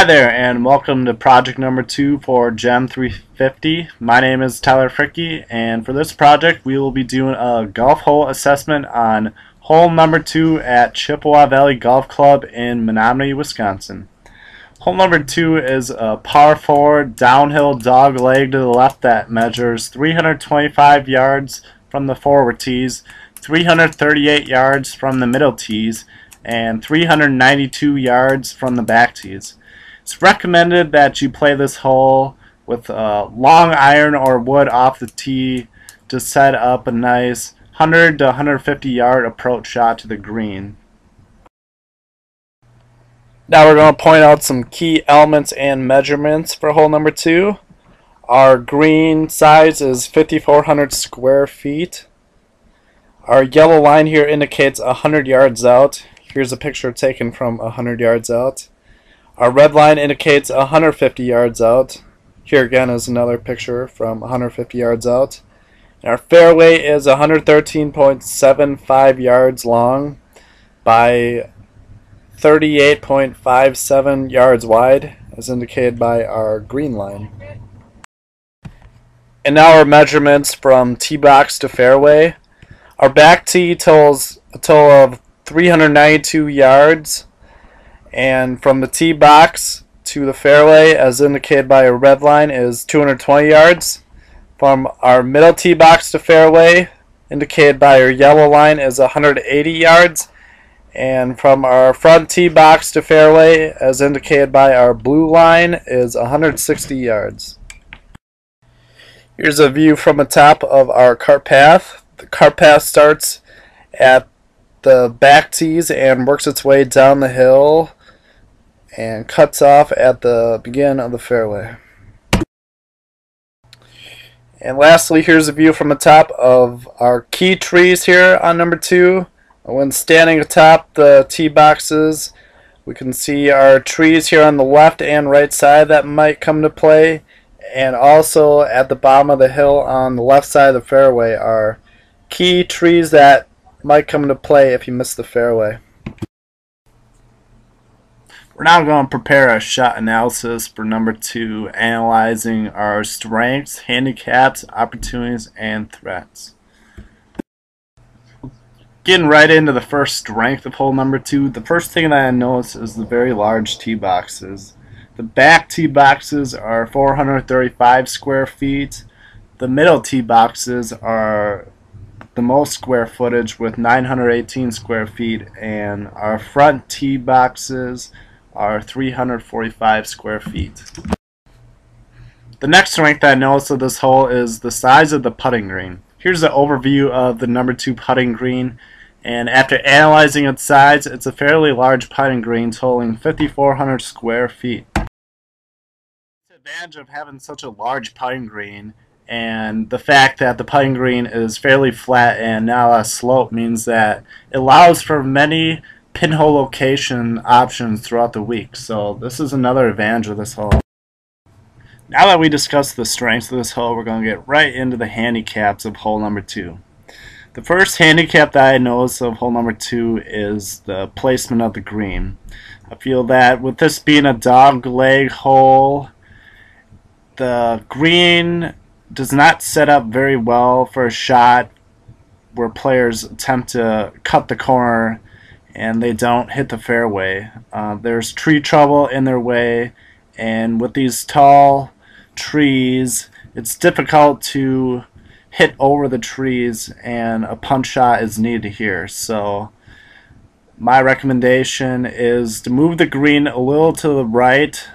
Hi there, and welcome to project number 2 for Gem 350. My name is Tyler Fricke, and for this project we will be doing a golf hole assessment on hole number 2 at Chippewa Valley Golf Club in Menominee, Wisconsin. Hole number 2 is a par 4 downhill dog leg to the left that measures 325 yards from the forward tees, 338 yards from the middle tees, and 392 yards from the back tees. It's recommended that you play this hole with a long iron or wood off the tee to set up a nice 100 to 150 yard approach shot to the green. Now we're going to point out some key elements and measurements for hole number 2. Our green size is 5,400 square feet. Our yellow line here indicates 100 yards out. Here's a picture taken from 100 yards out. Our red line indicates 150 yards out. Here again is another picture from 150 yards out. And our fairway is 113.75 yards long by 38.57 yards wide, as indicated by our green line. And now our measurements from tee box to fairway. Our back tee totals a total of 392 yards. And from the tee box to the fairway, as indicated by a red line, is 220 yards. From our middle tee box to fairway, indicated by our yellow line, is 180 yards. And from our front tee box to fairway, as indicated by our blue line, is 160 yards. Here's a view from the top of our cart path. The cart path starts at the back tees and works its way down the hill and cuts off at the beginning of the fairway. And lastly, here's a view from the top of our key trees here on number 2. When standing atop the tee boxes, we can see our trees here on the left and right side that might come to play, and also at the bottom of the hill on the left side of the fairway are key trees that might come into play if you miss the fairway. We're now going to prepare a shot analysis for number 2, analyzing our strengths, handicaps, opportunities, and threats. Getting right into the first strength of hole number 2, the first thing that I notice is the very large tee boxes. The back tee boxes are 435 square feet. The middle tee boxes are the most square footage with 918 square feet, and our front tee boxes are 345 square feet. The next strength I noticed of this hole is the size of the putting green. Here's an overview of the number 2 putting green, and after analyzing its size, it's a fairly large putting green totaling 5,400 square feet. The advantage of having such a large putting green and the fact that the putting green is fairly flat and not a slope means that it allows for many pinhole location options throughout the week. So this is another advantage of this hole. Now that we discussed the strengths of this hole, we're going to get right into the handicaps of hole number 2. The first handicap that I noticed of hole number 2 is the placement of the green. I feel that with this being a dog leg hole, the green does not set up very well for a shot where players attempt to cut the corner and they don't hit the fairway. There's tree trouble in their way, and with these tall trees it's difficult to hit over the trees, and a punch shot is needed here. So my recommendation is to move the green a little to the right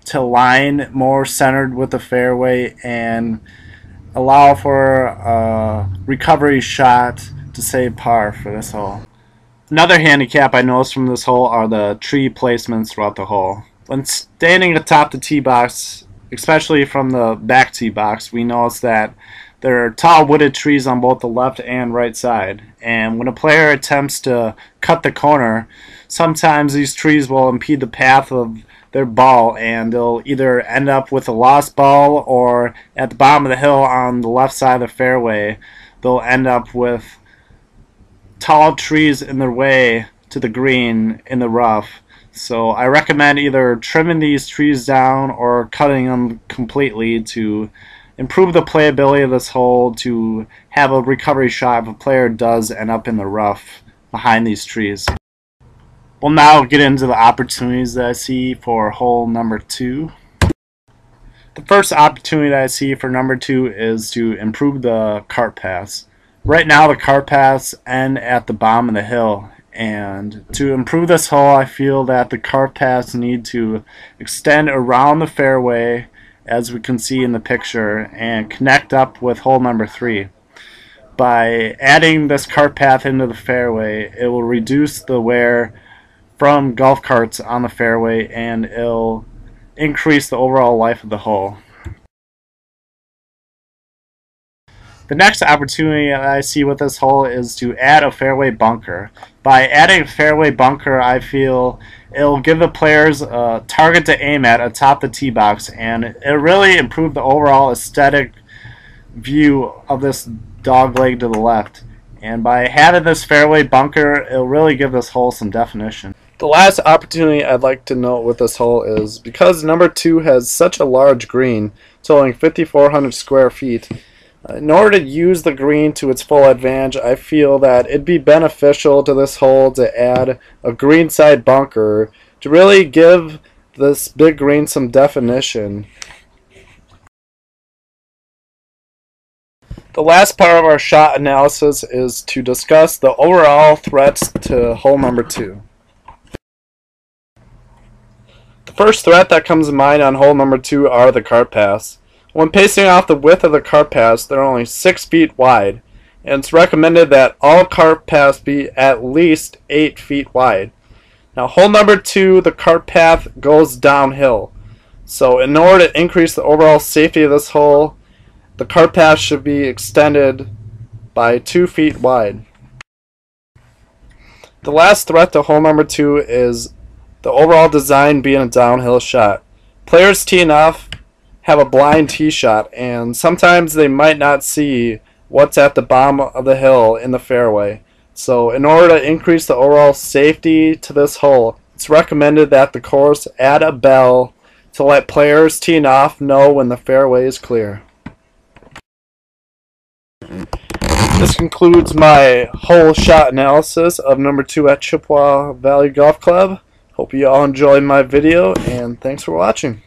to line more centered with the fairway and allow for a recovery shot to save par for this hole. Another handicap I noticed from this hole are the tree placements throughout the hole. When standing atop the tee box, especially from the back tee box, we notice that there are tall wooded trees on both the left and right side. And when a player attempts to cut the corner, sometimes these trees will impede the path of their ball, and they'll either end up with a lost ball, or at the bottom of the hill on the left side of the fairway, they'll end up with tall trees in their way to the green in the rough. So I recommend either trimming these trees down or cutting them completely to improve the playability of this hole, to have a recovery shot if a player does end up in the rough behind these trees. We'll now get into the opportunities that I see for hole number 2. The first opportunity that I see for number 2 is to improve the cart paths. Right now the cart paths end at the bottom of the hill, and to improve this hole I feel that the cart paths need to extend around the fairway, as we can see in the picture, and connect up with hole number 3. By adding this cart path into the fairway, it will reduce the wear from golf carts on the fairway, and it'll increase the overall life of the hole. The next opportunity I see with this hole is to add a fairway bunker. By adding a fairway bunker, I feel it'll give the players a target to aim at atop the tee box, and it'll really improve the overall aesthetic view of this dog leg to the left. And by having this fairway bunker, it'll really give this hole some definition. The last opportunity I'd like to note with this hole is because number 2 has such a large green, totaling 5,400 square feet, in order to use the green to its full advantage, I feel that it'd be beneficial to this hole to add a greenside bunker to really give this big green some definition. The last part of our shot analysis is to discuss the overall threats to hole number 2. The first threat that comes to mind on hole number 2 are the cart paths. When pacing off the width of the cart paths, they're only 6 feet wide, and it's recommended that all cart paths be at least 8 feet wide. Now, hole number 2, the cart path goes downhill. So in order to increase the overall safety of this hole, the cart path should be extended by 2 feet wide. The last threat to hole number 2 is the overall design being a downhill shot. Players teeing off have a blind tee shot, and sometimes they might not see what's at the bottom of the hill in the fairway. So in order to increase the overall safety to this hole, it's recommended that the course add a bell to let players teeing off know when the fairway is clear. This concludes my hole shot analysis of number 2 at Chippewa Valley Golf Club. Hope you all enjoyed my video, and thanks for watching.